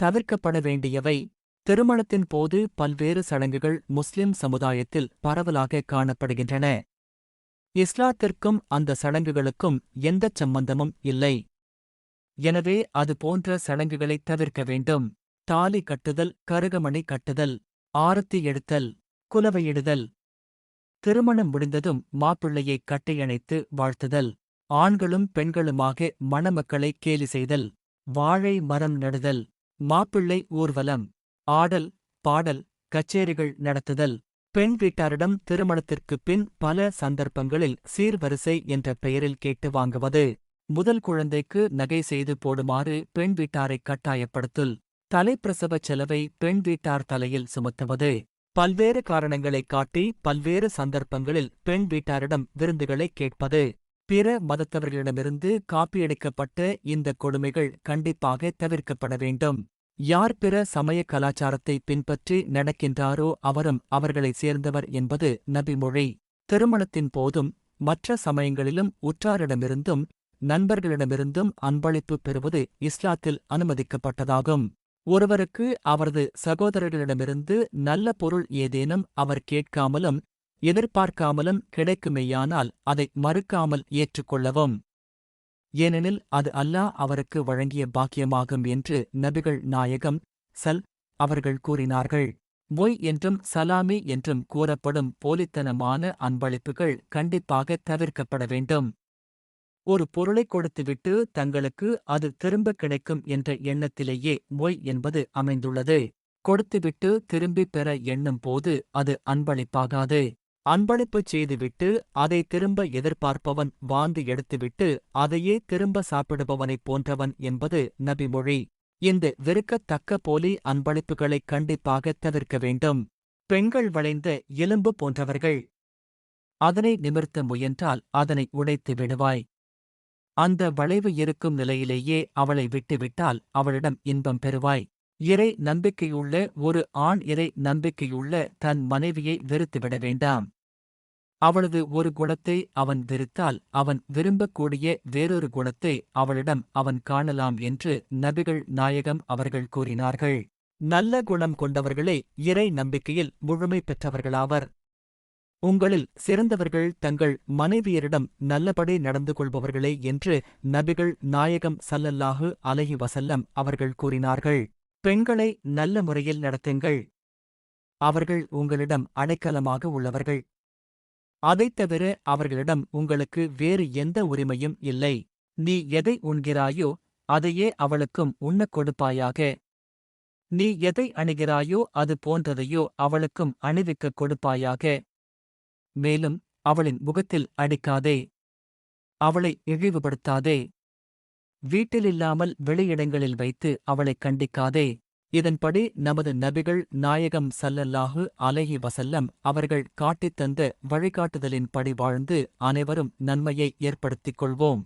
தவிர்க்கப்பட வேண்டியவை. திருமணத்தின் போது பல்வேறு சடங்குகள் முஸ்லிம் சமுதாயத்தில் பரவலாக காணப்படுகின்றன. இஸ்லாத்திற்கும் அந்த சடங்குகளுக்கும் எந்தச் சம்பந்தமும் இல்லை. எனவே அது போன்ற சடங்குகளைத் தவிர்க்க வேண்டும். தாலி கட்டுதல், கருகமணி கட்டுதல், ஆரத்தி எடுத்தல், குலவையிடுதல். திருமணம் முடிந்ததும் மாப்பிள்ளையை கட்டியணைத்து வாழ்த்துதல். ஆண்களும் பெண்களுமாக மணமக்களை கேலி செய்தல். வாழை மரம் நடுதல். மாப்பிள்ளை ஊர்வலம். ஆடல், பாடல், கச்சேரிகள் நடத்துதல். பெண் வீட்டாரிடம் திருமணத்திற்குப் பின் பல சந்தர்ப்பங்களில் சீர்வரிசை என்ற பெயரில் கேட்டு வாங்குவது. முதல் குழந்தைக்கு நகை செய்து போடுமாறு பெண் வீட்டாரைக் கட்டாயப்படுத்துல். தலைப்பிரசவச் செலவை பெண் வீட்டார் தலையில் சுமத்துவது. பல்வேறு காரணங்களைக் காட்டி பல்வேறு சந்தர்ப்பங்களில் பெண் வீட்டாரிடம் விருந்துகளைக் கேட்பது. பிற மதத்தவர்களிடமிருந்து காப்பியடிக்கப்பட்ட இந்த கொடுமைகள் கண்டிப்பாக தவிர்க்கப்பட வேண்டும். யார் பிற சமய கலாச்சாரத்தை பின்பற்றி நடக்கின்றாரோ அவரும் அவர்களைச் சேர்ந்தவர் என்பது நபிமொழி. திருமணத்தின் போதும் மற்ற சமயங்களிலும் உற்றாரிடமிருந்தும் நண்பர்களிடமிருந்தும் அன்பளிப்பு பெறுவது இஸ்லாத்தில் அனுமதிக்கப்பட்டதாகும். ஒருவருக்கு அவரது சகோதரர்களிடமிருந்து நல்ல பொருள் ஏதேனும் அவர் கேட்காமலும் எதிர்பார்க்காமலும் கிடைக்குமேயானால் அதை மறுக்காமல் ஏற்றுக்கொள்ளவும். ஏனெனில் அது அல்லாஹ் அவருக்கு வழங்கிய பாக்கியமாகும் என்று நபிகள் நாயகம் அவர்கள் கூறினார்கள். மொய் என்றும் சலாமி என்றும் கூறப்படும் போலித்தனமான அன்பளிப்புகள் கண்டிப்பாக தவிர்க்கப்பட வேண்டும். ஒரு பொருளைக் கொடுத்துவிட்டு தங்களுக்கு அது திரும்பக் கிடைக்கும் என்ற எண்ணத்திலேயே மொய் என்பது அமைந்துள்ளது. கொடுத்துவிட்டு திரும்பிப் பெற எண்ணும் போது அது அன்பளிப்பாகாது. அன்பளிப்புச் செய்துவிட்டு அதை திரும்ப எதிர்பார்ப்பவன் வாந்தி எடுத்துவிட்டு அதையே திரும்ப சாப்பிடுபவனைப் போன்றவன் என்பது நபிமொழி. இந்த வெறுக்கத்தக்க போலி அன்பளிப்புகளைக் கண்டிப்பாகத் தவிர்க்க வேண்டும். பெண்கள் வளைந்த எலும்பு போன்றவர்கள். அதனை நிமிர்த்த முயன்றால் அதனை உடைத்து விடுவாய். அந்த வளைவு இருக்கும் நிலையிலேயே அவளை விட்டுவிட்டால் அவளிடம் இன்பம் பெறுவாய். இறை நம்பிக்கையுள்ள ஒரு ஆண் இறை நம்பிக்கையுள்ள தன் மனைவியை வெறுத்துவிட வேண்டாம். அவளது ஒரு குணத்தை அவன் வெறுத்தால் அவன் விரும்பக்கூடிய வேறொரு குணத்தை அவளிடம் அவன் காணலாம் என்று நபிகள் நாயகம் அவர்கள் கூறினார்கள். நல்ல குணம் கொண்டவர்களே இறை நம்பிக்கையில் முழுமை பெற்றவர்களாவர். உங்களில் சிறந்தவர்கள் தங்கள் மனைவியரிடம் நல்லபடி நடந்து கொள்பவர்களே என்று நபிகள் நாயகம் ஸல்லல்லாஹு அலைஹி வஸல்லம் அவர்கள் கூறினார்கள். பெண்களை நல்ல முறையில் நடத்துங்கள். அவர்கள் உங்களிடம் அடைக்கலமாக உள்ளவர்கள். அதைத் தவிர அவர்களிடம் உங்களுக்கு வேறு எந்த உரிமையும் இல்லை. நீ எதை உண்கிறாயோ அதையே அவளுக்கும் உண்ணக் கொடுப்பாயாக. நீ எதை அணிகிறாயோ அது போன்றதையோ அவளுக்கும் அணிவிக்கக் கொடுப்பாயாக. மேலும் அவளின் முகத்தில் அடிக்காதே. அவளை இழிவுபடுத்தாதே. வீட்டிலில்லாமல் வெளியிடங்களில் வைத்து அவளைக் கண்டிக்காதே. இதன்படி நமது நபிகள் நாயகம் ஸல்லல்லாஹு அலைஹி வஸல்லம் அவர்கள் காட்டித் தந்த வழிகாட்டுதலின்படி வாழ்ந்து அனைவரும் நன்மையை ஏற்படுத்திக் கொள்வோம்.